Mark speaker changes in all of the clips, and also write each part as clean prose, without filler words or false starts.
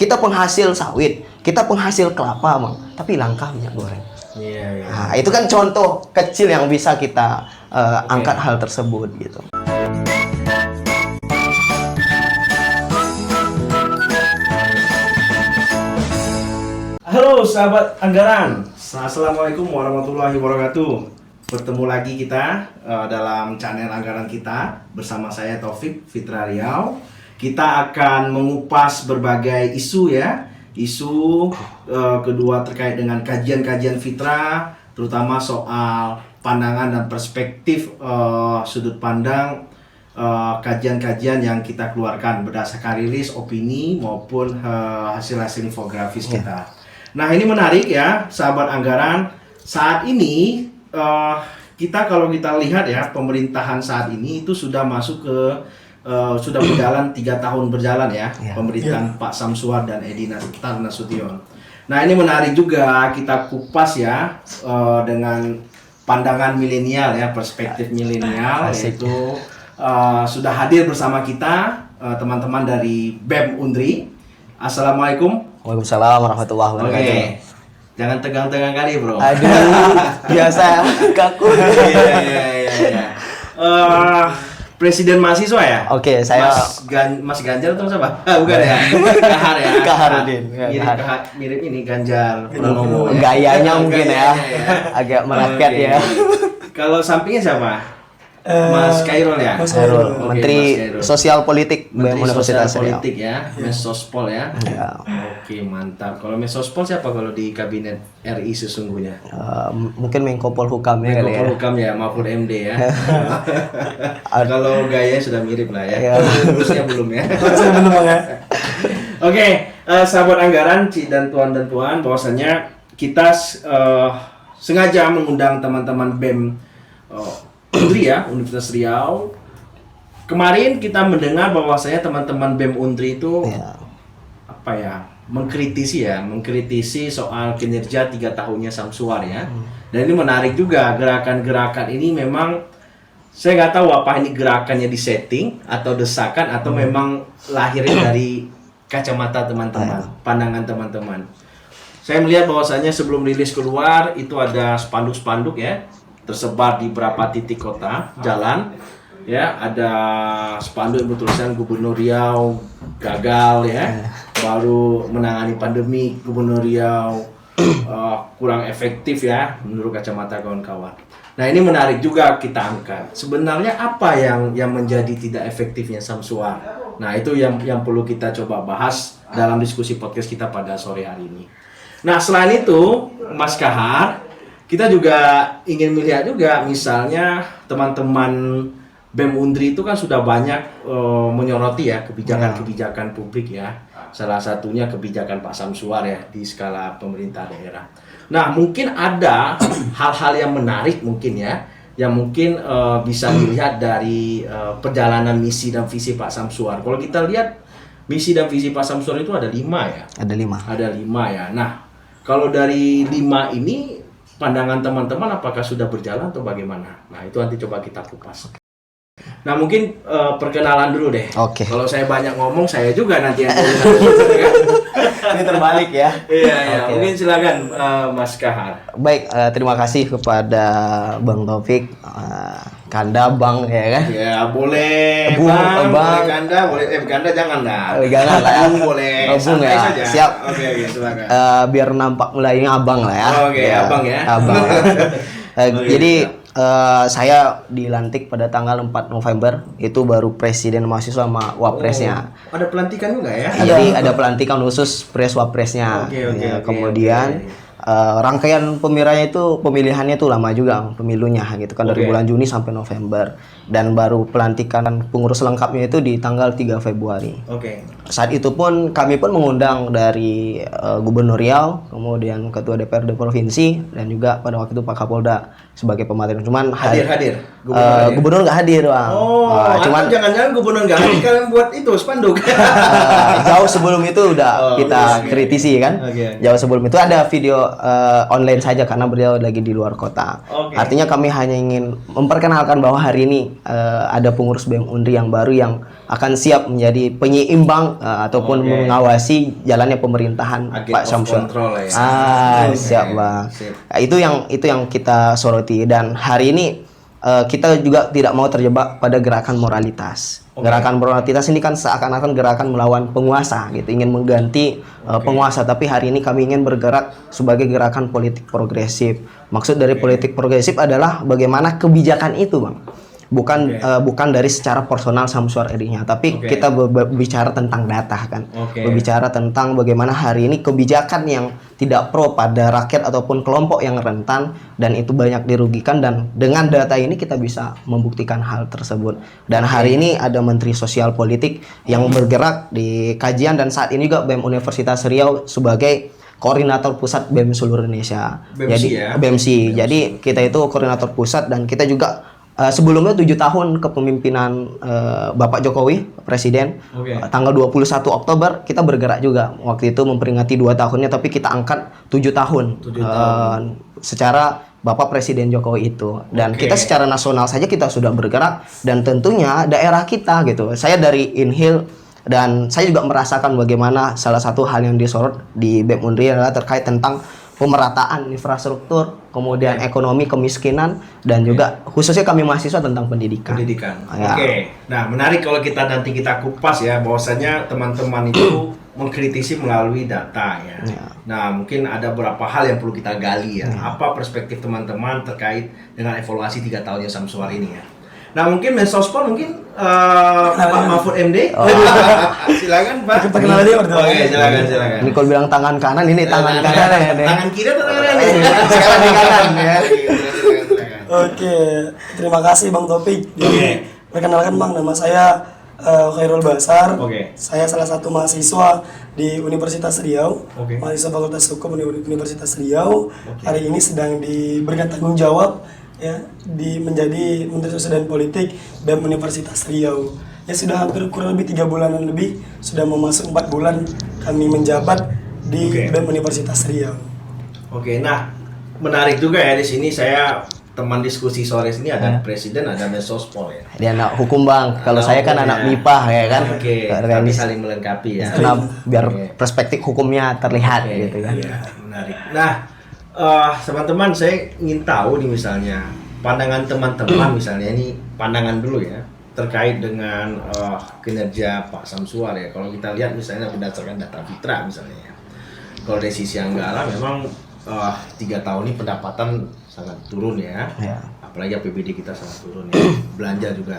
Speaker 1: Kita penghasil sawit, kita penghasil kelapa, Bang, tapi langka minyak goreng.
Speaker 2: Iya.
Speaker 1: Nah, itu kan contoh kecil yang bisa kita angkat hal tersebut gitu.
Speaker 2: Halo sahabat anggaran, assalamualaikum warahmatullahi wabarakatuh. Bertemu lagi kita dalam channel anggaran kita bersama saya Taufik Fitra Riau. Kita akan mengupas berbagai isu ya, isu kedua terkait dengan kajian-kajian Fitra, terutama soal pandangan dan perspektif sudut pandang kajian-kajian yang kita keluarkan berdasarkan rilis opini maupun hasil-hasil infografis kita. Nah, ini menarik ya, sahabat anggaran. Saat ini kalau kita lihat ya, pemerintahan saat ini itu sudah masuk ke sudah berjalan 3 tahun berjalan ya, pemerintahan Pak Samsuar dan Edi Nasution. Nah, ini menarik juga kita kupas ya dengan pandangan milenial ya, perspektif milenial, yaitu sudah hadir bersama kita teman-teman dari BEM Undri. Assalamualaikum.
Speaker 1: Waalaikumsalam warahmatullahi wabarakatuh.
Speaker 2: Oke. Jangan tegang-tegang kali, bro.
Speaker 1: Aduh, biasa kaku.
Speaker 2: Iya. Presiden mahasiswa ya?
Speaker 1: Oke, saya
Speaker 2: Mas Ganjar atau siapa? Bukan ya? Kahar ya?
Speaker 1: Kaharudin.
Speaker 2: Mirip ini Ganjar Pranowo.
Speaker 1: Gayanya mungkin ya, agak merakyat ya.
Speaker 2: Kalau sampingnya siapa? Mas Kairul ya?
Speaker 1: Mas Kairul,
Speaker 2: Oke,
Speaker 1: Menteri
Speaker 2: Mas Kairul.
Speaker 1: Sosial Politik
Speaker 2: Menteri Sosial
Speaker 1: Universitas Riau.
Speaker 2: Politik ya, Mesospol ya.
Speaker 1: Ya.
Speaker 2: Oke, mantap. Kalau Mesospol siapa kalau di kabinet RI sesungguhnya?
Speaker 1: Mungkin Menko Polhukam ya kali ya.
Speaker 2: Polhukam ya, maupun MD ya. Kalau gaya sudah mirip lah ya.
Speaker 1: Ya.
Speaker 2: Terusnya belum ya. Oke, sahabat anggaran, Ci dan Tuan bahwasanya kita sengaja mengundang teman-teman BEM Undri ya, Universitas Riau. Kemarin kita mendengar bahwasanya teman-teman BEM Undri itu mengkritisi soal kinerja 3 tahunnya Samsuar ya. Dan ini menarik juga, gerakan-gerakan ini memang saya nggak tahu apa ini gerakannya disetting atau desakan atau memang lahirnya dari kacamata teman-teman, pandangan teman-teman. Saya melihat bahwasanya sebelum rilis keluar itu ada spanduk-spanduk ya, tersebar di beberapa titik kota, jalan ya, ada spanduk yang bertulisan Gubernur Riau gagal ya, baru menangani pandemi, Gubernur Riau kurang efektif ya menurut kacamata kawan-kawan. Nah, ini menarik juga kita angkat. Sebenarnya apa yang menjadi tidak efektifnya Samsuar? Nah, itu yang perlu kita coba bahas dalam diskusi podcast kita pada sore hari ini. Nah, selain itu, Mas Kahar, kita juga ingin melihat juga misalnya teman-teman BEM Undri itu kan sudah banyak menyoroti ya kebijakan-kebijakan publik ya. Salah satunya kebijakan Pak Samsuar ya di skala pemerintah daerah. Nah, mungkin ada hal-hal yang menarik mungkin ya, yang mungkin bisa dilihat dari perjalanan misi dan visi Pak Samsuar. Kalau kita lihat misi dan visi Pak Samsuar itu ada 5 ya. Ada 5 ya. Nah, kalau dari 5 ini pandangan teman-teman apakah sudah berjalan atau bagaimana? Nah, itu nanti coba kita kupas. Nah, mungkin perkenalan dulu deh.
Speaker 1: Oke.
Speaker 2: Kalau saya banyak ngomong, saya juga nanti yang
Speaker 1: Ini terbalik ya.
Speaker 2: Iya. Mungkin silakan Mas Kahar.
Speaker 1: Baik, terima kasih kepada Bang Taufik, Kanda Bang ya kan.
Speaker 2: Ya, boleh
Speaker 1: Bang.
Speaker 2: boleh Kanda, boleh Kanda jangan lah.
Speaker 1: Jangan lah ya.
Speaker 2: Boleh.
Speaker 1: Bung
Speaker 2: Santai
Speaker 1: ya.
Speaker 2: saja.
Speaker 1: Siap.
Speaker 2: Oke, silakan.
Speaker 1: Biar nampak mulainya abang lah ya.
Speaker 2: Oke, abang ya.
Speaker 1: Abang.
Speaker 2: Oke,
Speaker 1: Jadi saya dilantik pada tanggal 4 November, itu baru presiden mahasiswa sama wapresnya.
Speaker 2: Ada pelantikan juga ya?
Speaker 1: Jadi ada pelantikan khusus pres wapresnya.
Speaker 2: Oke.
Speaker 1: Kemudian rangkaian pemilihannya itu lama juga pemilunya gitu kan, dari bulan Juni sampai November, dan baru pelantikan pengurus lengkapnya itu di tanggal 3 Februari. Saat itu pun kami pun mengundang dari Gubernur Riau, kemudian Ketua DPRD Provinsi, dan juga pada waktu itu Pak Kapolda sebagai pemateri. Cuman
Speaker 2: hadir.
Speaker 1: Gubernur nggak hadir, Bang.
Speaker 2: Cuman jangan-jangan gubernur nggak hadir kalian buat itu spanduk.
Speaker 1: Jauh sebelum itu udah kita kritisi kan. Jauh sebelum itu ada video online saja karena beliau lagi di luar kota.
Speaker 2: Oke.
Speaker 1: Artinya kami hanya ingin memperkenalkan bahwa hari ini ada pengurus BEM Unri yang baru yang akan siap menjadi penyeimbang ataupun mengawasi jalannya pemerintahan
Speaker 2: Agent
Speaker 1: Pak
Speaker 2: of
Speaker 1: Syamsuar.
Speaker 2: control ya.
Speaker 1: Siap Bang.
Speaker 2: Sip.
Speaker 1: Itu yang kita soroti, dan hari ini kita juga tidak mau terjebak pada gerakan moralitas. Gerakan moralitas ini kan seakan-akan gerakan melawan penguasa gitu, ingin mengganti penguasa, tapi hari ini kami ingin bergerak sebagai gerakan politik progresif. Maksud dari politik progresif adalah bagaimana kebijakan itu, Bang. Bukan dari secara personal Syamsuar Edy-nya, tapi kita berbicara tentang data kan. Berbicara tentang bagaimana hari ini kebijakan yang tidak pro pada rakyat ataupun kelompok yang rentan dan itu banyak dirugikan, dan dengan data ini kita bisa membuktikan hal tersebut. Dan hari ini ada Menteri Sosial Politik yang bergerak di kajian, dan saat ini juga BEM Universitas Riau sebagai koordinator pusat BEM seluruh Indonesia. BEMSI. Jadi kita itu koordinator pusat, dan kita juga sebelumnya 7 tahun kepemimpinan Bapak Jokowi Presiden, tanggal 21 Oktober kita bergerak juga. Waktu itu memperingati 2 tahunnya, tapi kita angkat 7 tahun, secara Bapak Presiden Jokowi itu. Dan kita secara nasional saja kita sudah bergerak, dan tentunya daerah kita gitu. Saya dari Inhil, dan saya juga merasakan bagaimana salah satu hal yang disorot di BEM Unri adalah terkait tentang pemerataan infrastruktur, kemudian ekonomi, kemiskinan, dan juga khususnya kami mahasiswa tentang pendidikan.
Speaker 2: Nah, menarik kalau kita nanti kita kupas ya, bahwasanya teman-teman itu mengkritisi melalui data ya. Nah, mungkin ada beberapa hal yang perlu kita gali ya. Apa perspektif teman-teman terkait dengan evaluasi 3 tahunnya Syamsuar ini ya. Nah, mungkin Mensospol mungkin Pak Mahfud MD. Silakan Pak.
Speaker 3: Perkenalan dia berdua.
Speaker 2: Silakan.
Speaker 1: Ini kalau bilang tangan kanan, ini tangan kanan ya.
Speaker 2: Tangan kiri atau tangan kanan?
Speaker 1: Sekarang di kanan ya.
Speaker 3: Oke, terima kasih Bang Topik. Jadi, perkenalkan Bang, nama saya Khairul Basar. Saya salah satu mahasiswa di Universitas Riau, mahasiswa Fakultas Hukum di Universitas Riau. Hari ini sedang diberikan tanggung jawab ya menjadi Menteri Sosial dan Politik BEM Universitas Riau. Ya sudah hampir kurang lebih 3 bulanan lebih, sudah mau masuk 4 bulan kami menjabat di BEM Universitas Riau.
Speaker 2: Nah menarik juga ya, di sini saya teman diskusi sore ini ada Presiden, ada Mensospol ya.
Speaker 1: Dia anak hukum Bang, kalau saya kan anak MIPA ya kan.
Speaker 2: Tapi saling melengkapi ya.
Speaker 1: Karena biar perspektif hukumnya terlihat gitu kan.
Speaker 2: Menarik. Nah, teman-teman, saya ingin tahu nih misalnya pandangan teman-teman misalnya, ini pandangan dulu ya terkait dengan kinerja Pak Syamsuar ya. Kalau kita lihat misalnya berdasarkan data Fitra misalnya ya, kalau dari sisi anggaran memang 3 tahun ini pendapatan sangat turun ya. Apalagi APBD kita sangat turun ya. Belanja juga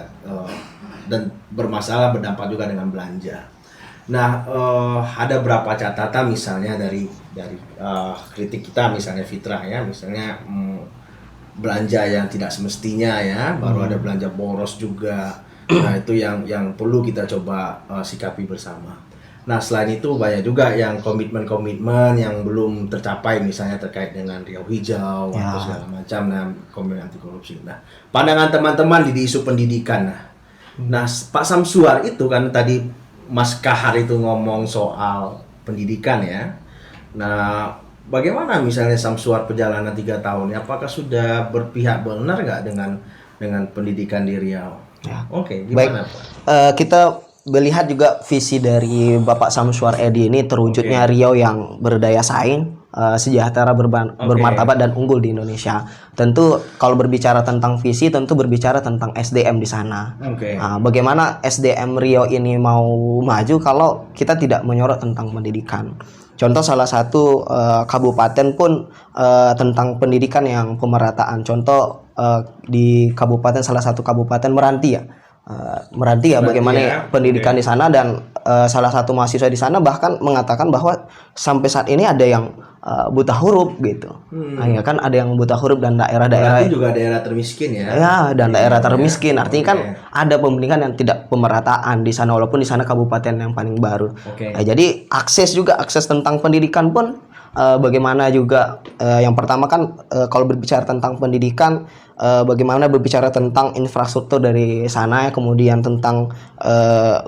Speaker 2: dan bermasalah, berdampak juga dengan belanja. Nah, ada berapa catatan misalnya dari kritik kita misalnya Fitra ya, misalnya belanja yang tidak semestinya ya, baru ada belanja boros juga. Nah, itu yang perlu kita coba sikapi bersama. Nah, selain itu banyak juga yang komitmen-komitmen yang belum tercapai, misalnya terkait dengan Riau Hijau atau segala macam, nah, komitmen anti korupsi. Nah, pandangan teman-teman di isu pendidikan. Nah, Pak Syamsuar itu kan tadi Mas Kahar itu ngomong soal pendidikan ya. Nah, bagaimana misalnya Syamsuar perjalanan 3 tahun? Apakah sudah berpihak benar nggak dengan pendidikan di Riau? Gimana Pak?
Speaker 1: Kita melihat juga visi dari Bapak Syamsuar Edy ini terwujudnya Riau yang berdaya saing, sejahtera, bermartabat dan unggul di Indonesia. Tentu kalau berbicara tentang visi, tentu berbicara tentang SDM di sana. Bagaimana SDM Riau ini mau maju kalau kita tidak menyorot tentang pendidikan. Contoh salah satu kabupaten pun tentang pendidikan yang pemerataan. Contoh di salah satu kabupaten Meranti ya, bagaimana pendidikan di sana, dan salah satu mahasiswa di sana bahkan mengatakan bahwa sampai saat ini ada yang buta huruf gitu. Ya kan, ada yang buta huruf, dan daerah-daerah
Speaker 2: juga daerah termiskin ya.
Speaker 1: Ya, dan daerah termiskin. Artinya kan ada pendidikan yang tidak pemerataan di sana, walaupun di sana kabupaten yang paling baru. Jadi akses tentang pendidikan pun bagaimana juga yang pertama kan kalau berbicara tentang pendidikan bagaimana berbicara tentang infrastruktur dari sana, kemudian tentang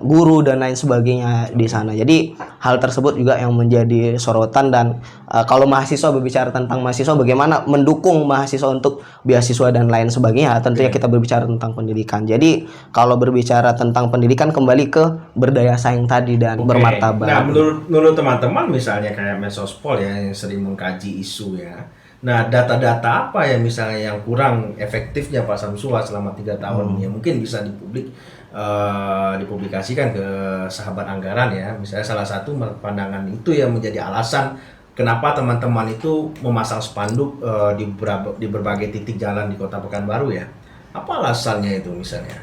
Speaker 1: guru dan lain sebagainya di sana. Jadi hal tersebut juga yang menjadi sorotan. Dan kalau mahasiswa berbicara tentang mahasiswa, bagaimana mendukung mahasiswa untuk beasiswa dan lain sebagainya, tentunya kita berbicara tentang pendidikan. Jadi kalau berbicara tentang pendidikan, kembali ke berdaya saing tadi dan bermartabat.
Speaker 2: Nah, menurut teman-teman misalnya kayak Mesospol ya yang sering mengkaji isu ya. Nah, data-data apa ya misalnya yang kurang efektifnya Pak Samsua selama 3 tahun ya, mungkin bisa dipublikasikan ke sahabat anggaran ya. Misalnya salah satu pandangan itu yang menjadi alasan kenapa teman-teman itu memasang spanduk di berbagai titik jalan di Kota Pekanbaru ya. Apa alasannya itu misalnya?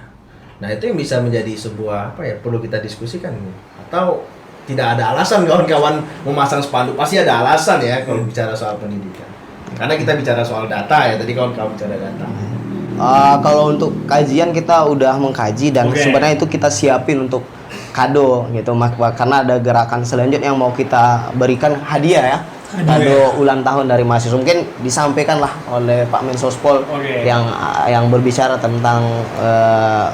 Speaker 2: Nah, itu yang bisa menjadi sebuah perlu kita diskusikan. Atau tidak ada alasan kawan-kawan memasang spanduk? Pasti ada alasan ya kalau bicara soal pendidikan. Karena kita bicara soal data ya, tadi kawan-kawan bicara data.
Speaker 1: Kalau untuk kajian kita udah mengkaji dan sebenarnya itu kita siapin untuk kado gitu, karena ada gerakan selanjutnya yang mau kita berikan hadiah ya. Kado ulang tahun dari mahasiswa, mungkin disampaikan lah oleh Pak Mensospol yang berbicara tentang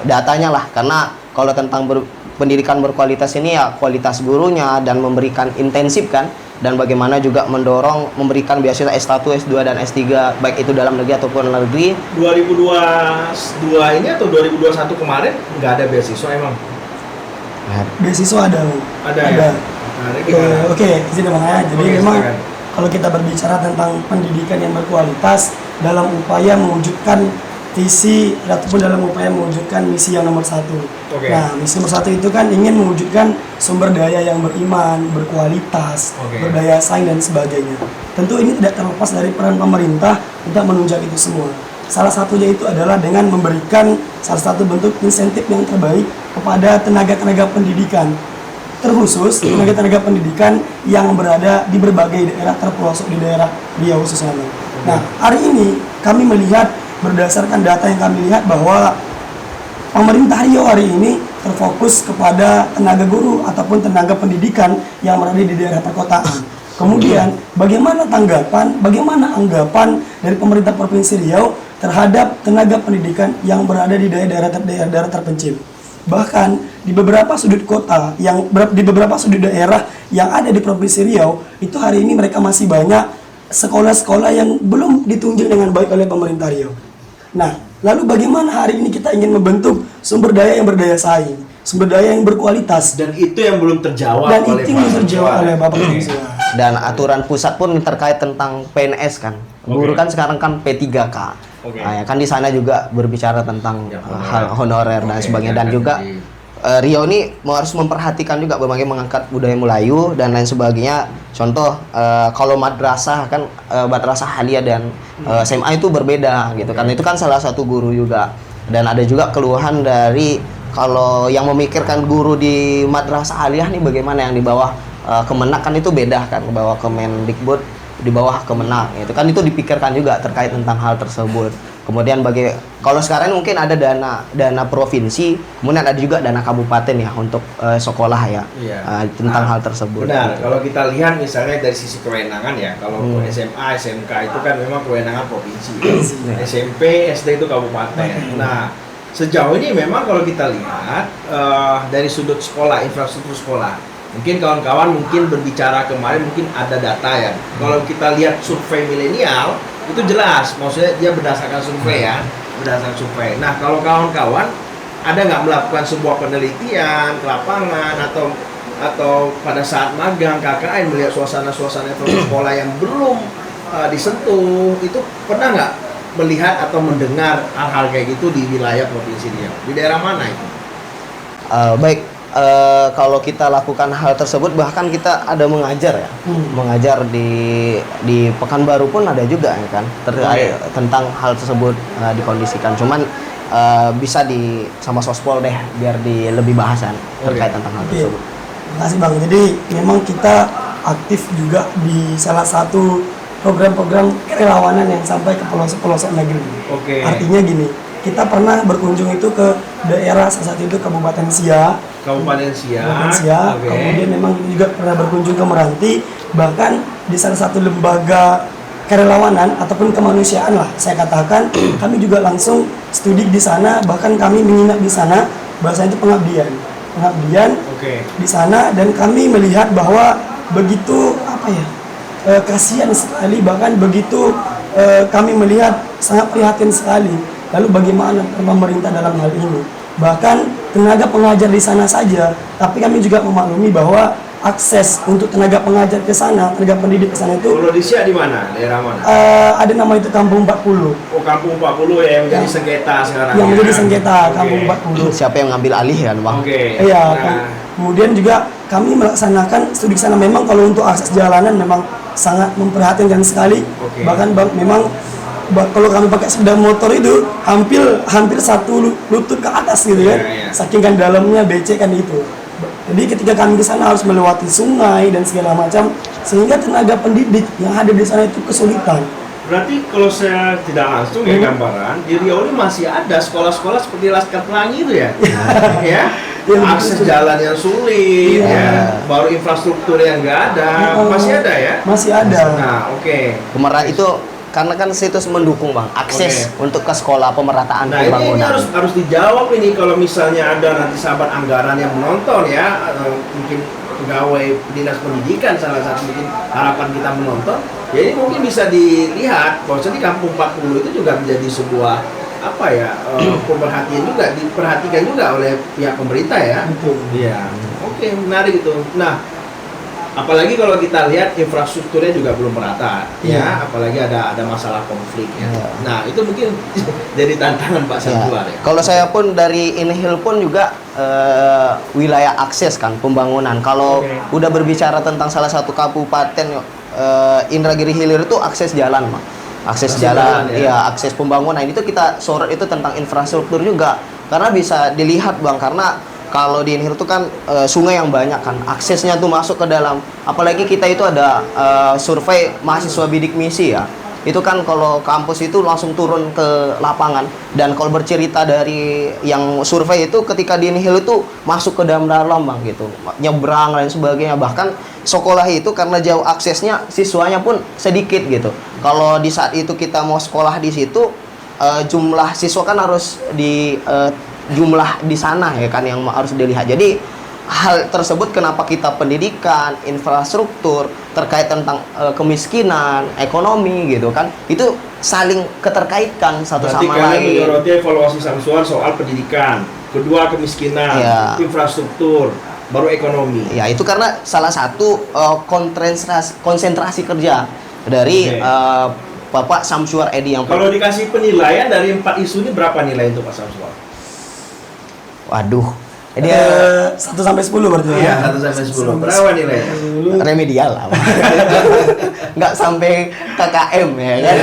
Speaker 1: datanya lah, karena kalau tentang pendidikan berkualitas ini ya kualitas gurunya dan memberikan intensif kan, dan bagaimana juga mendorong memberikan beasiswa S1, S2 dan S3 baik itu dalam negeri ataupun luar negeri.
Speaker 2: 2022 ini atau 2021 kemarin nggak ada beasiswa emang?
Speaker 3: Beasiswa ada.
Speaker 2: Ya?
Speaker 3: Oke, izin Bang ya. Jadi memang kalau kita berbicara tentang pendidikan yang berkualitas dalam upaya mewujudkan visi ataupun dalam upaya mewujudkan misi yang nomor 1. Nah, misi nomor 1 itu kan ingin mewujudkan sumber daya yang beriman, berkualitas, berdaya saing dan sebagainya. Tentu ini tidak terlepas dari peran pemerintah untuk menunjang itu semua. Salah satunya itu adalah dengan memberikan salah satu bentuk insentif yang terbaik kepada tenaga-tenaga pendidikan, terkhusus tenaga-tenaga pendidikan yang berada di berbagai daerah terpelosok di daerah Riau khususnya. Nah, hari ini kami melihat berdasarkan data yang kami lihat bahwa pemerintah Riau hari ini terfokus kepada tenaga guru ataupun tenaga pendidikan yang berada di daerah perkotaan. Kemudian bagaimana anggapan dari pemerintah Provinsi Riau terhadap tenaga pendidikan yang berada di daerah terpencil. Bahkan di beberapa sudut kota di beberapa sudut daerah yang ada di Provinsi Riau itu hari ini mereka masih banyak sekolah-sekolah yang belum ditunjuk dengan baik oleh pemerintah Riau. Nah, lalu bagaimana hari ini kita ingin membentuk sumber daya yang berdaya saing, sumber daya yang berkualitas,
Speaker 2: dan itu yang belum terjawab
Speaker 3: oleh Bapak Samsua.
Speaker 1: Dan aturan pusat pun terkait tentang PNS kan. Guru kan sekarang kan P3K. Nah, ya kan di sana juga berbicara tentang hal honorer dan sebagainya, dan juga Riau ini harus memperhatikan juga berbagai mengangkat budaya Melayu dan lain sebagainya. Contoh kalau madrasah kan madrasah Aliyah dan SMA itu berbeda gitu kan. Itu kan salah satu guru juga. Dan ada juga keluhan dari kalau yang memikirkan guru di madrasah Aliyah nih bagaimana yang di bawah Kemenak kan itu beda kan, ke bawah Kemendikbud, di bawah Kemenak itu kan, itu dipikirkan juga terkait tentang hal tersebut. Kemudian kalau sekarang mungkin ada dana provinsi, kemudian ada juga dana kabupaten ya untuk sekolah ya, tentang hal tersebut.
Speaker 2: Benar,
Speaker 1: gitu.
Speaker 2: kalau kita lihat misalnya dari sisi kewenangan ya, kalau SMA, SMK itu kan memang kewenangan provinsi, SMP, SD itu kabupaten. Nah, sejauh ini memang kalau kita lihat dari sudut sekolah, infrastruktur sekolah, mungkin kawan-kawan berbicara kemarin mungkin ada data ya. Kalau kita lihat survei milenial itu jelas, maksudnya dia berdasarkan survei ya, berdasarkan survei. Nah, kalau kawan-kawan ada nggak melakukan sebuah penelitian ke lapangan atau pada saat magang KKN melihat suasana-suasana sekolah yang belum disentuh, itu pernah nggak melihat atau mendengar hal-hal kayak gitu di wilayah Provinsi Riau? Di daerah mana itu?
Speaker 1: Baik. Kalau kita lakukan hal tersebut, bahkan kita ada mengajar ya, mengajar di Pekanbaru pun ada juga ya kan, tentang hal tersebut dikondisikan. Cuman bisa sama Sospol deh biar lebih bahasan terkait tentang hal tersebut.
Speaker 3: Terima kasih Bang. Jadi memang kita aktif juga di salah satu program-program kerelawanan yang sampai ke pelosok-pelosok negeri. Artinya gini, kita pernah berkunjung itu ke daerah salah satu itu Kabupaten Siak. Kemudian memang juga pernah berkunjung ke Meranti, bahkan di salah satu lembaga kerelawanan ataupun kemanusiaan lah saya katakan. Kami juga langsung studi di sana, bahkan kami menginap di sana. Bahasa itu pengabdian di sana, dan kami melihat bahwa begitu kasihan sekali, bahkan begitu kami melihat sangat prihatin sekali. Lalu bagaimana pemerintah dalam hal ini? Bahkan tenaga pengajar di sana saja, tapi kami juga memaklumi bahwa akses untuk tenaga pengajar ke sana, tenaga pendidik ke sana itu.
Speaker 2: Kalau di Siak di mana? Daerah mana?
Speaker 3: Ada nama itu Kampung 40.
Speaker 2: Oh, Kampung 40 ya, yang menjadi sengketa sekarang.
Speaker 3: Yang menjadi sengketa Kampung 40.
Speaker 1: Siapa yang ngambil alih kan, Bang?
Speaker 3: Iya. Kemudian juga kami melaksanakan studi di sana. Memang kalau untuk akses jalanan memang sangat memprihatinkan sekali. Bahkan memang kalau kami pakai sepeda motor itu hampir satu lutut ke atas gitu kan. Saking kan dalamnya becek kan itu. Jadi ketika kami ke sana harus melewati sungai dan segala macam, sehingga tenaga pendidik yang ada di sana itu kesulitan.
Speaker 2: Berarti kalau saya tidak langsung ya gambaran, di Riau ini masih ada sekolah-sekolah seperti Laskar Pelangi itu ya? Ya? Akses jalan yang sulit, ya, baru infrastruktur yang nggak ada, masih ada ya?
Speaker 3: Masih ada.
Speaker 2: Nah,
Speaker 1: Kemarin itu karena kan situs mendukung, Bang, akses untuk ke sekolah, pemerataan pembangunan.
Speaker 2: Ini harus dijawab ini kalau misalnya ada nanti sahabat anggaran yang menonton ya, mungkin pegawai dinas pendidikan salah satu mungkin harapan kita menonton, ya ini mungkin bisa dilihat bahwa di Kampung 40 itu juga menjadi sebuah pemerhatian juga, diperhatikan juga oleh pihak pemerintah ya. Iya. Oke, menarik itu. Nah, apalagi kalau kita lihat infrastrukturnya juga belum merata, ya, apalagi ada masalah konflik ya. Nah, itu mungkin jadi tantangan Pak Samsuar ya.
Speaker 1: Kalau saya pun dari Inhil pun juga wilayah akses kan pembangunan. Kalau udah berbicara tentang salah satu kabupaten Indragiri Hilir itu akses jalan, Bang. Akses jalan, akses pembangunan itu kita sorot itu tentang infrastruktur juga. Karena bisa dilihat, Bang, karena kalau di Inhil itu kan sungai yang banyak kan, aksesnya tuh masuk ke dalam. Apalagi kita itu ada survei mahasiswa bidik misi ya. Itu kan kalau kampus itu langsung turun ke lapangan. Dan kalau bercerita dari yang survei itu ketika di Inhil itu masuk ke dalam Bang gitu, nyebrang dan sebagainya. Bahkan sekolah itu karena jauh aksesnya, siswanya pun sedikit gitu. Kalau di saat itu kita mau sekolah di situ, jumlah siswa kan harus di jumlah di sana ya kan yang harus dilihat. Jadi hal tersebut kenapa kita pendidikan, infrastruktur terkait tentang kemiskinan, ekonomi gitu kan, itu saling keterkaitkan satu sama lain.
Speaker 2: Berarti kalian menyoroti evaluasi Samsuar soal pendidikan, kedua kemiskinan, infrastruktur, baru ekonomi.
Speaker 1: Ya, itu karena salah satu konsentrasi kerja dari Bapak Samsuar Edi yang
Speaker 2: kalau dikasih penilaian dari 4 isu ini berapa nilai untuk Pak Samsuar?
Speaker 1: Waduh,
Speaker 3: dia 1 sampai 10 berarti.
Speaker 2: Iya, 1 sampai 10. Berapa nilainya?
Speaker 1: Remedial lah. Nggak sampai KKM ya kan.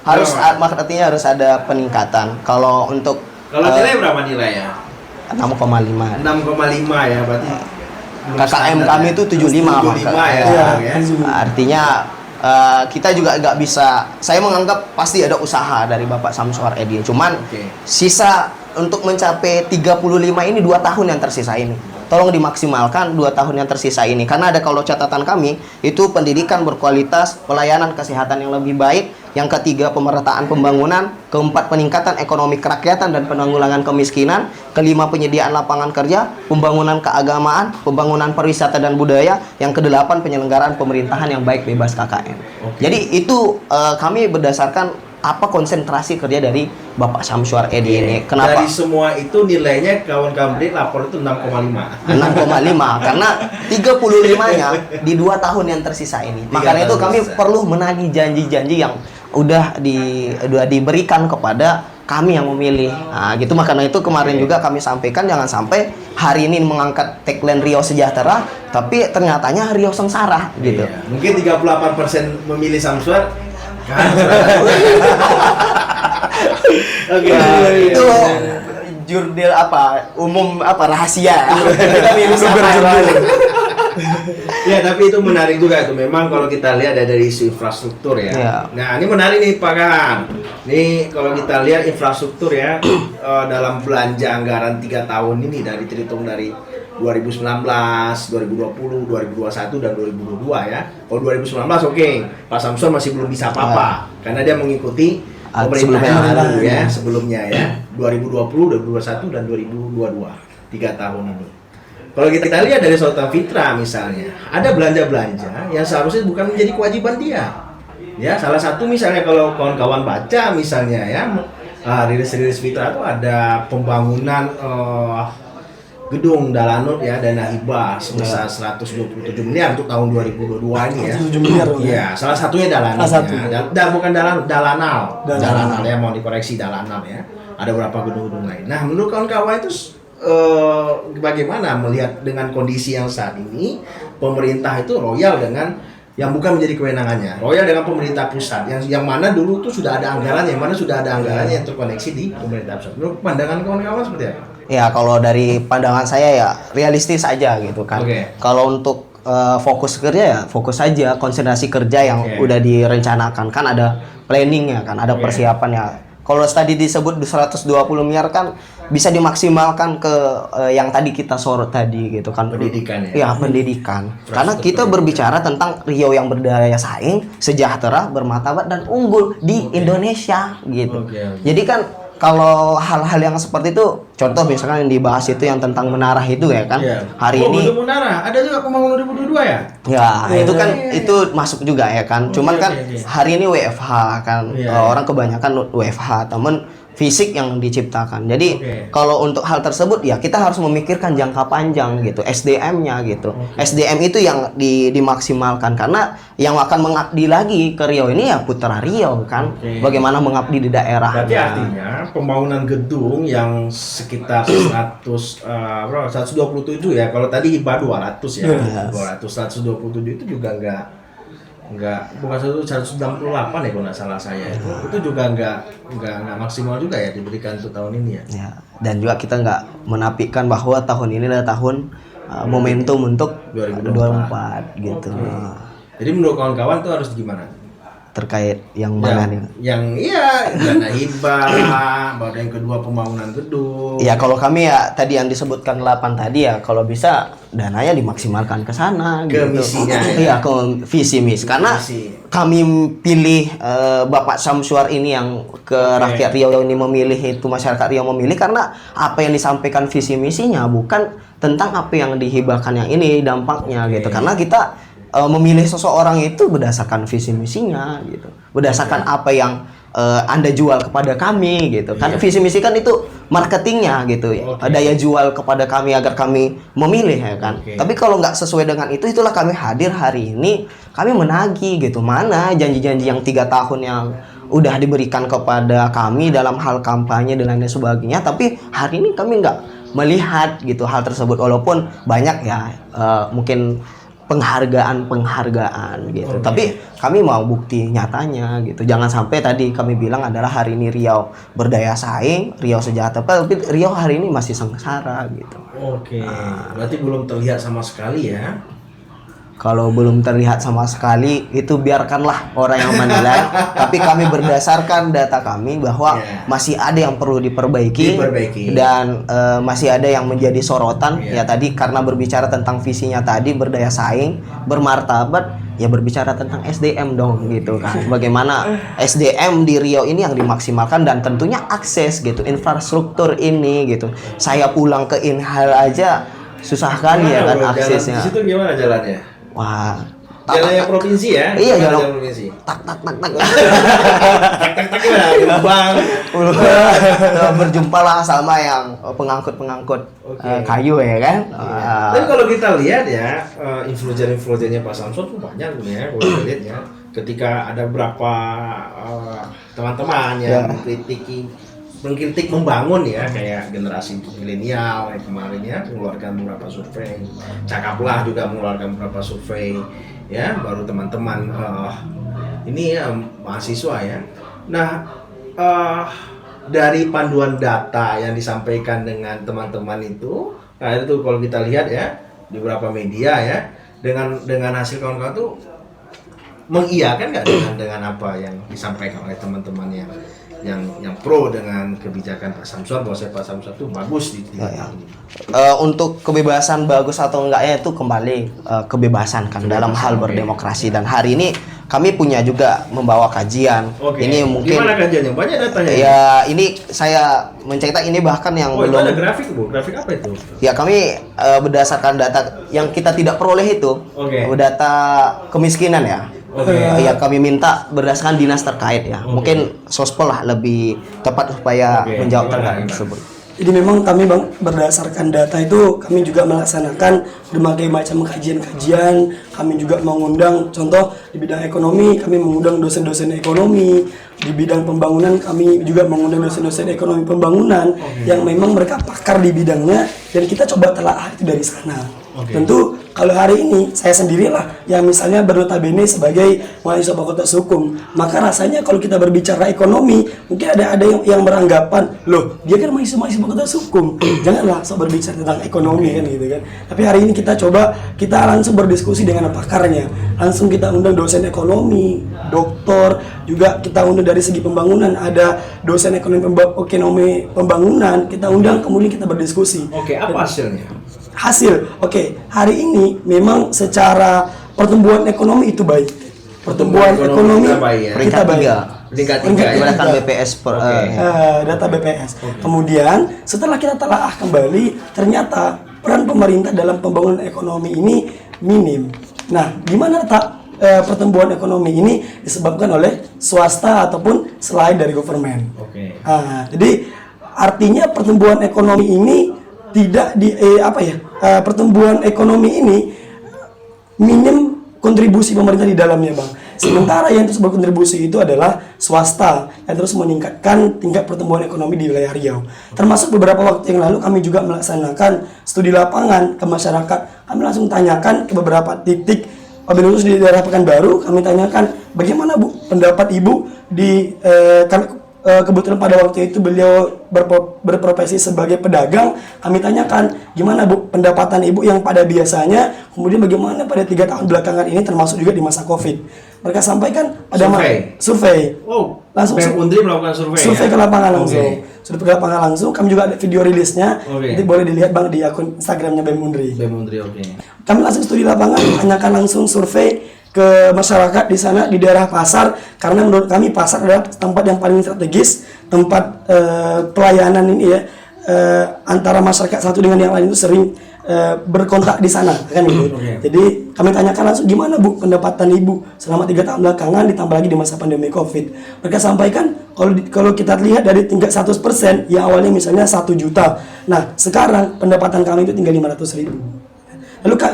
Speaker 1: Harus artinya harus ada peningkatan. Kalau
Speaker 2: nilai berapa nilainya?
Speaker 1: 6,5.
Speaker 2: 6,5 ya, berarti
Speaker 1: KKM kami itu 75
Speaker 2: ya.
Speaker 1: Artinya kita juga nggak bisa, saya menganggap pasti ada usaha dari Bapak Samsuar Edi. Cuman sisa untuk mencapai 35 ini 2 tahun yang tersisa ini. Tolong dimaksimalkan 2 tahun yang tersisa ini. Karena ada kalau catatan kami, itu pendidikan berkualitas, pelayanan kesehatan yang lebih baik, yang ketiga pemerataan pembangunan, keempat peningkatan ekonomi kerakyatan dan penanggulangan kemiskinan, kelima penyediaan lapangan kerja, pembangunan keagamaan, pembangunan pariwisata dan budaya, yang kedelapan penyelenggaraan pemerintahan yang baik bebas KKN. Jadi itu kami berdasarkan apa konsentrasi kerja dari Bapak Samsuar Edi ini. Kenapa?
Speaker 2: Dari semua itu nilainya kawan-kawan lapor itu 6,5.
Speaker 1: 6,5 karena 35-nya di 2 tahun yang tersisa ini. Makanya itu kami perlu menagih janji-janji yang udah diberikan kepada kami yang memilih. Nah, gitu. Makanya itu kemarin juga kami sampaikan jangan sampai hari ini mengangkat tagline Riau Sejahtera tapi ternyatanya Riau Sengsara gitu.
Speaker 2: Mungkin 38% memilih Samsuar.
Speaker 1: Itu jurdil umum rahasia. Kita milih
Speaker 2: ya, tapi itu menarik juga itu. Memang kalau kita lihat dari isu infrastruktur ya. Nah, ini menarik nih Pak Kan. Nih kalau kita lihat infrastruktur ya dalam belanja anggaran 3 tahun ini terhitung dari 2019, 2020, 2021 dan 2022 ya. Kalau 2019 oke, Pak Samsul masih belum bisa apa-apa karena dia mengikuti pemerintah yang lalu ya sebelumnya ya. 2020, 2021 dan 2022. 3 tahun ini. Kalau kita lihat dari Sultan Fitra misalnya, ada belanja-belanja yang seharusnya bukan menjadi kewajiban dia. Ya, salah satu misalnya kalau kawan-kawan baca misalnya ya, rilis-rilis Fitra itu ada pembangunan gedung Dalanut ya, dana hibah sebesar 127 miliar untuk tahun 2022 ini ya.
Speaker 3: 127 miliar.
Speaker 2: Iya, salah satunya Dalanut. Dan bukan Dalanut, Dalanal. Dalanal ya, mau dikoreksi Dalanal ya. Ada beberapa gedung-gedung lain. Nah, menurut kawan-kawan itu bagaimana melihat dengan kondisi yang saat ini pemerintah itu royal dengan yang bukan menjadi kewenangannya, royal dengan pemerintah pusat yang mana dulu tuh sudah ada anggarannya, yang mana sudah ada anggarannya yang terkoneksi di pemerintah pusat. Menurut pandangan kawan-kawan seperti apa?
Speaker 1: Ya kalau dari pandangan saya ya realistis aja gitu kan. Kalau untuk fokus kerja ya fokus aja, konsentrasi kerja yang udah direncanakan kan ada planningnya kan, ada persiapannya. Kalau tadi disebut 120 miliar kan bisa dimaksimalkan ke yang tadi kita sorot tadi gitu kan.
Speaker 2: Pendidikan ya?
Speaker 1: Iya, pendidikan. Karena kita berbicara tentang Riau yang berdaya saing, sejahtera, bermartabat dan unggul di Indonesia gitu. Jadi kan kalau hal-hal yang seperti itu, contoh misalkan yang dibahas itu yang tentang menara itu ya kan. Hari ini
Speaker 2: menara, ada juga pembangunan 2022 ya?
Speaker 1: Ya, itu kan itu masuk juga ya kan. Cuman kan hari ini WFH kan. Orang kebanyakan WFH, temen fisik yang diciptakan. Jadi kalau untuk hal tersebut ya kita harus memikirkan jangka panjang gitu, SDM-nya gitu. SDM itu yang dimaksimalkan karena yang akan mengabdi lagi ke Riau ini ya putra Riau kan. Bagaimana mengabdi di daerah.
Speaker 2: Berarti artinya pembangunan gedung yang sekitar 127 ya. Kalau tadi hibah 200 ya. 127 itu juga bukan 198 ya kalau nggak salah saya itu juga nggak maksimal juga ya diberikan untuk tahun ini ya.
Speaker 1: Dan juga kita nggak menafikan bahwa tahun ini adalah tahun momentum untuk 2024 gitu.
Speaker 2: Jadi menurut kawan-kawan tuh harus gimana?
Speaker 1: Terkait yang mana nih?
Speaker 2: Yang dana hibah, baru yang kedua pembangunan gedung.
Speaker 1: Ya kalau kami ya tadi yang disebutkan 8 tadi ya kalau bisa dananya dimaksimalkan ke sana
Speaker 2: ke
Speaker 1: gitu.
Speaker 2: Misinya
Speaker 1: ya. Ke visi misi karena kami pilih Bapak Samsuar ini yang ke rakyat Riau ini memilih itu masyarakat Riau memilih karena apa yang disampaikan visi misinya bukan tentang apa yang dihibahkan yang ini dampaknya gitu. Karena kita memilih seseorang itu berdasarkan visi misinya gitu, berdasarkan apa yang Anda jual kepada kami gitu kan. Visi misi kan itu marketingnya gitu, daya jual kepada kami agar kami memilih ya kan. Tapi kalau nggak sesuai dengan itu, itulah kami hadir hari ini, kami menagih gitu, mana janji-janji yang 3 tahun yang udah diberikan kepada kami dalam hal kampanye dan lain sebagainya, tapi hari ini kami nggak melihat gitu hal tersebut, walaupun banyak ya mungkin penghargaan gitu. Tapi kami mau bukti nyatanya gitu. Jangan sampai tadi kami bilang adalah hari ini Riau berdaya saing, Riau sejahtera, tapi Riau hari ini masih sengsara gitu.
Speaker 2: Berarti belum terlihat sama sekali ya.
Speaker 1: Kalau belum terlihat sama sekali, itu biarkanlah orang yang menilai. Tapi kami berdasarkan data kami bahwa masih ada yang perlu diperbaiki. Dan masih ada yang menjadi sorotan. Ya tadi karena berbicara tentang visinya tadi berdaya saing, bermartabat, ya berbicara tentang SDM dong gitu kan. Bagaimana SDM di Riau ini yang dimaksimalkan dan tentunya akses gitu, infrastruktur ini gitu. Saya pulang ke Inhal aja susah kan ya kan aksesnya.
Speaker 2: Di situ gimana jalannya?
Speaker 1: Wah,
Speaker 2: jalan yang provinsi ya?
Speaker 1: Iya, jalan
Speaker 2: provinsi.
Speaker 1: Tak
Speaker 2: Bang.
Speaker 1: Berjumpalah sama yang pengangkut kayu ya kan.
Speaker 2: Tapi kalau kita lihat ya, influencer-influencernya Pak Samsul tuh banyak ya, kalau kita lihat ya. Ketika ada beberapa teman-teman yang mengkritik membangun ya, kayak generasi milenial yang kemarin ya mengeluarkan beberapa survei, Cakaplah juga mengeluarkan beberapa survei ya, baru teman-teman ini ya mahasiswa ya. Nah dari panduan data yang disampaikan dengan teman-teman itu, nah itu kalau kita lihat ya di beberapa media ya, dengan hasil kawan-kawan tuh mengiyakan nggak dengan apa yang disampaikan oleh teman-teman yang pro dengan kebijakan Pak Samsuar, bahwa Pak Samsuar itu bagus di ini.
Speaker 1: Untuk kebebasan bagus atau enggaknya itu kembali kebebasan kan dalam hal berdemokrasi, dan hari ini kami punya juga membawa kajian. Ini mungkin
Speaker 2: gimana kajiannya? Banyak datanya.
Speaker 1: Ya, ini saya mencetak ini bahkan yang belum.
Speaker 2: Itu ada grafik, Bu. Grafik apa itu?
Speaker 1: Ya, kami berdasarkan data yang kita tidak peroleh itu. Data kemiskinan ya. Ya, kami minta berdasarkan dinas terkait ya. Mungkin Sospol lah lebih tepat supaya menjawab terkait tersebut.
Speaker 3: Jadi memang kami Bang, berdasarkan data itu kami juga melaksanakan berbagai macam kajian-kajian. Kami juga mengundang, contoh di bidang ekonomi kami mengundang dosen-dosen ekonomi, di bidang pembangunan kami juga mengundang dosen-dosen ekonomi pembangunan yang memang mereka pakar di bidangnya, dan kita coba telaah itu dari sana. Tentu kalau hari ini saya sendirilah yang misalnya bernotabene sebagai mahasiswa Fakultas Hukum, maka rasanya kalau kita berbicara ekonomi mungkin ada yang beranggapan, loh dia kan mahasiswa Fakultas Hukum, janganlah sok berbicara tentang ekonomi kan gitu kan. Tapi hari ini kita langsung berdiskusi dengan pakarnya, langsung kita undang dosen ekonomi, doktor, juga kita undang dari segi pembangunan, ada dosen ekonomi pembangunan kita undang, kemudian kita berdiskusi.
Speaker 2: Apa hasilnya?
Speaker 3: Hari ini memang secara pertumbuhan ekonomi itu baik. Pertumbuhan ekonomi kita baik.
Speaker 2: Peringkat 3
Speaker 1: berdasarkan BPS
Speaker 3: data BPS. Kemudian setelah kita telaah kembali, ternyata peran pemerintah dalam pembangunan ekonomi ini minim. Nah, di mana letak pertumbuhan ekonomi ini disebabkan oleh swasta ataupun selain dari government. Jadi artinya pertumbuhan ekonomi ini tidak pertumbuhan ekonomi ini minim kontribusi pemerintah di dalamnya, Bang. Sementara yang terus berkontribusi itu adalah swasta yang terus meningkatkan tingkat pertumbuhan ekonomi di wilayah Riau. Termasuk beberapa waktu yang lalu kami juga melaksanakan studi lapangan ke masyarakat. Kami langsung tanyakan ke beberapa titik, wabil khusus di daerah Pekanbaru, kami tanyakan bagaimana Bu pendapat Ibu di kebetulan pada waktu itu beliau berprofesi sebagai pedagang. Kami tanyakan gimana Bu pendapatan Ibu yang pada biasanya, kemudian bagaimana pada 3 tahun belakangan ini termasuk juga di masa Covid. Mereka sampaikan pada survei. Langsung
Speaker 2: Undri melakukan survei
Speaker 3: ke lapangan langsung. Sudah ke lapangan langsung, kami juga ada video rilisnya. Nanti boleh dilihat Bang di akun Instagramnya BEM Undri. Kami langsung studi lapangan, tanyakan langsung survei ke masyarakat di sana di daerah pasar, karena menurut kami pasar adalah tempat yang paling strategis, tempat pelayanan ini ya, antara masyarakat satu dengan yang lain itu sering berkontak di sana kan gitu. Jadi kami tanyakan langsung gimana Bu pendapatan Ibu selama 3 tahun belakangan, ditambah lagi di masa pandemi Covid. Mereka sampaikan kalau kita lihat dari tingkat 100% yang awalnya misalnya 1 juta. Nah, sekarang pendapatan kami itu tinggal 500.000.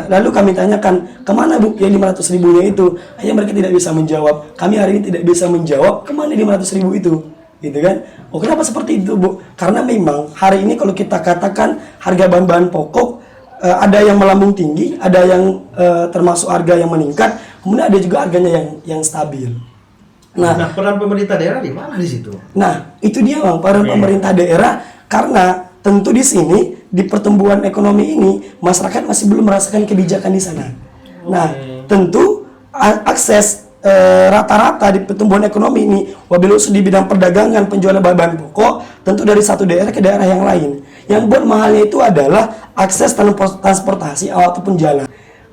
Speaker 3: Lalu kami tanyakan, kemana Bu yang 500 ribunya itu? Hanya mereka tidak bisa menjawab. Kami hari ini tidak bisa menjawab kemana 500 ribu itu, gitu kan? Kenapa seperti itu Bu? Karena memang hari ini kalau kita katakan harga bahan-bahan pokok ada yang melambung tinggi, ada yang termasuk harga yang meningkat, kemudian ada juga harganya yang stabil.
Speaker 2: Nah, peran pemerintah daerah di mana di situ?
Speaker 3: Nah, itu dia Bang, peran pemerintah daerah, karena tentu di sini di pertumbuhan ekonomi ini masyarakat masih belum merasakan kebijakan di sana. Nah, tentu akses rata-rata di pertumbuhan ekonomi ini, wabil khusus di bidang perdagangan, penjualan bahan pokok, tentu dari satu daerah ke daerah yang lain. Yang buat mahalnya itu adalah akses transportasi ataupun jalan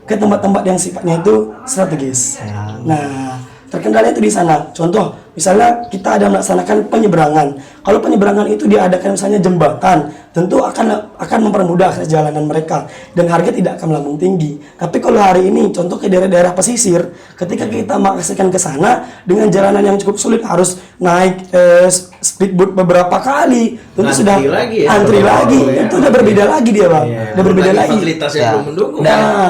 Speaker 3: ke tempat-tempat yang sifatnya itu strategis. Nah, terkendala itu di sana. Contoh, misalnya kita ada melaksanakan penyeberangan. Kalau penyeberangan itu diadakan misalnya jembatan, tentu akan mempermudah akses jalanan mereka dan harga tidak akan melambung tinggi. Tapi kalau hari ini contoh ke daerah-daerah pesisir, ketika kita mengakseskan ke sana dengan jalanan yang cukup sulit, harus naik speedboat beberapa kali, tentu sudah antri lagi. Itu udah berbeda lagi dia, Bang. Udah berbeda lagi.
Speaker 2: Fasilitas yang belum mendukung.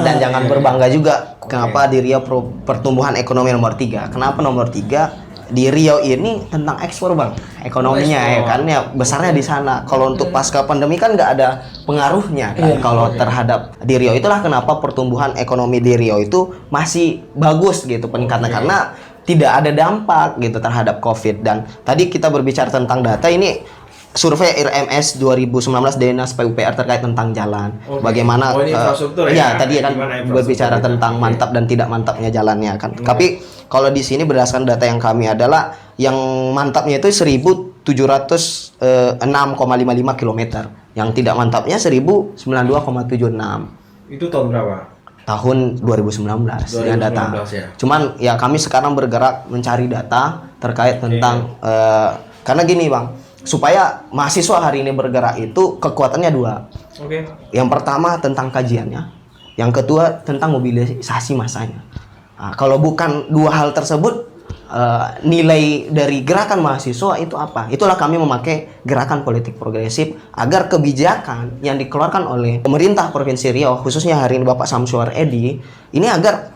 Speaker 1: Dan jangan berbangga juga. Kenapa di Riau pertumbuhan ekonomi nomor 3? Kenapa nomor 3? Di Riau ini tentang ekspor Bang, ekonominya ya kan, ya besarnya di sana. Kalau untuk pasca pandemi kan nggak ada pengaruhnya kan, kalau terhadap di Riau. Itulah kenapa pertumbuhan ekonomi di Riau itu masih bagus gitu peningkatan, karena tidak ada dampak gitu terhadap Covid. Dan tadi kita berbicara tentang data ini, survei RMS 2019 Dinas PUPR terkait tentang jalan. Bagaimana
Speaker 2: ini infrastruktur ya?
Speaker 1: Tadi kan berbicara tentang mantap dan tidak mantapnya jalannya kan. Tapi kalau di sini berdasarkan data yang kami adalah yang mantapnya itu 1.000 706,55 km. Yang tidak mantapnya 1092,76.
Speaker 2: Itu tahun berapa?
Speaker 1: Tahun 2019 dengan data.
Speaker 2: Ya.
Speaker 1: Cuman ya kami sekarang bergerak mencari data terkait tentang karena gini Bang, supaya mahasiswa hari ini bergerak itu kekuatannya dua. Yang pertama tentang kajiannya, yang kedua tentang mobilisasi massanya. Nah, kalau bukan dua hal tersebut, nilai dari gerakan mahasiswa itu apa? Itulah kami memakai gerakan politik progresif agar kebijakan yang dikeluarkan oleh pemerintah Provinsi Riau, khususnya hari ini Bapak Samsuar Edy, ini agar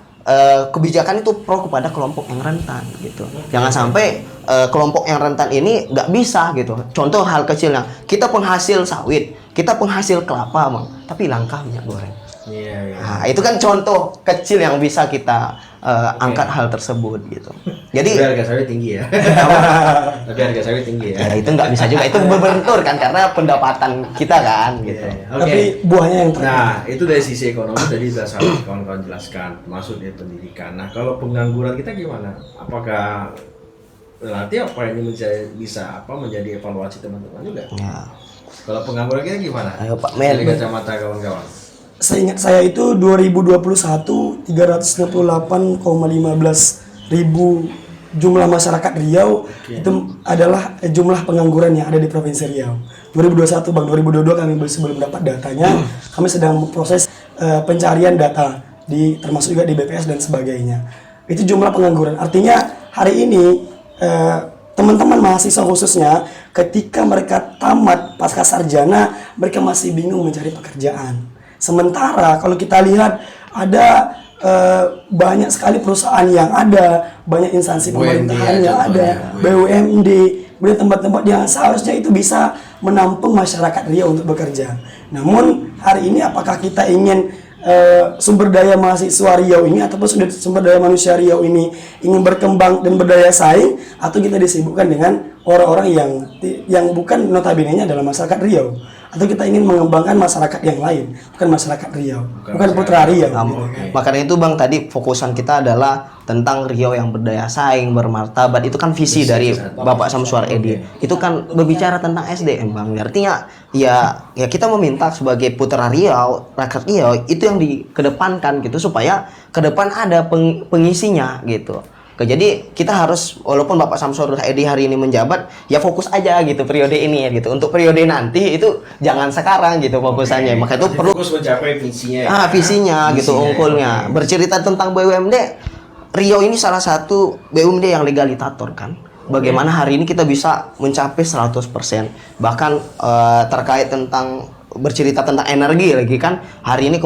Speaker 1: kebijakan itu pro kepada kelompok yang rentan gitu. Jangan sampai kelompok yang rentan ini nggak bisa gitu. Contoh hal kecilnya, kita penghasil sawit, kita penghasil kelapa, Bang, tapi langka minyak goreng. Nah, itu kan contoh kecil yang bisa kita angkat hal tersebut gitu. Jadi
Speaker 2: harga sawit tinggi ya. Tapi harga sawit tinggi ya.
Speaker 1: Ya itu nggak bisa juga, itu berbentur kan karena pendapatan kita kan gitu.
Speaker 3: Tapi buahnya yang
Speaker 2: Nah, itu dari sisi ekonomi tadi sudah kawan-kawan jelaskan, termasuk dari pendidikan. Nah, kalau pengangguran kita gimana? Apakah nanti apa ini menjadi evaluasi teman-teman juga? Ya. Kalau pengangguran kita gimana?
Speaker 1: Ayo Pak Mel.
Speaker 2: Dari kacamata kawan-kawan.
Speaker 3: Seingat saya itu 2021 368,15 ribu jumlah masyarakat Riau itu adalah jumlah pengangguran yang ada di Provinsi Riau. 2021 Bang, 2022 kami belum dapat datanya. Kami sedang proses pencarian data termasuk juga di BPS dan sebagainya. Itu jumlah pengangguran. Artinya hari ini teman-teman mahasiswa khususnya ketika mereka tamat pasca sarjana, mereka masih bingung mencari pekerjaan. Sementara kalau kita lihat ada banyak sekali perusahaan yang ada, banyak instansi pemerintahan yang ada, BUMD, kemudian tempat-tempat yang seharusnya itu bisa menampung masyarakat Riau untuk bekerja. Namun hari ini apakah kita ingin sumber daya mahasiswa Riau ini ataupun sumber daya manusia Riau ini ingin berkembang dan berdaya saing, atau kita disibukkan dengan orang-orang yang bukan notabene-nya adalah masyarakat Riau, atau kita ingin mengembangkan masyarakat yang lain, bukan masyarakat Riau, bukan putra Riau.
Speaker 1: Makanya itu Bang, tadi fokusan kita adalah tentang Riau yang berdaya saing, bermartabat. Itu kan visi dari Bapak Samsuar Edy. Itu kan berbicara tentang SDM Bang. Artinya ya kita meminta sebagai putra Riau, rakyat Riau itu yang dikedepankan gitu, supaya ke depan ada pengisinya gitu. Jadi kita harus, walaupun Bapak Samsuar Edy hari ini menjabat, ya fokus aja gitu periode ini ya gitu. Untuk periode nanti itu jangan sekarang gitu fokusannya. Maka itu perlu
Speaker 2: fokus mencapai visinya.
Speaker 1: Visinya gitu, unggulnya. Bercerita tentang BUMD, Riau ini salah satu BUMD yang legalitator kan. Bagaimana hari ini kita bisa mencapai 100%. Bahkan terkait tentang bercerita tentang energi lagi kan, hari ini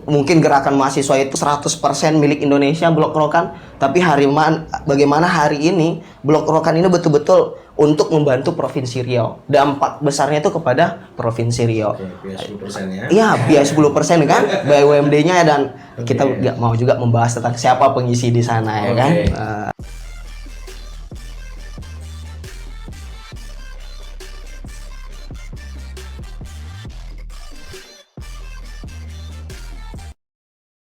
Speaker 1: mungkin gerakan mahasiswa itu 100% milik Indonesia Blok Rokan, tapi bagaimana hari ini Blok Rokan ini betul-betul untuk membantu Provinsi Riau. Dampak besarnya itu kepada Provinsi Riau.
Speaker 2: Biaya 10% ya.
Speaker 1: Iya, biaya 10% kan BUMD-nya, dan kita nggak mau juga membahas tentang siapa pengisi di sana ya kan.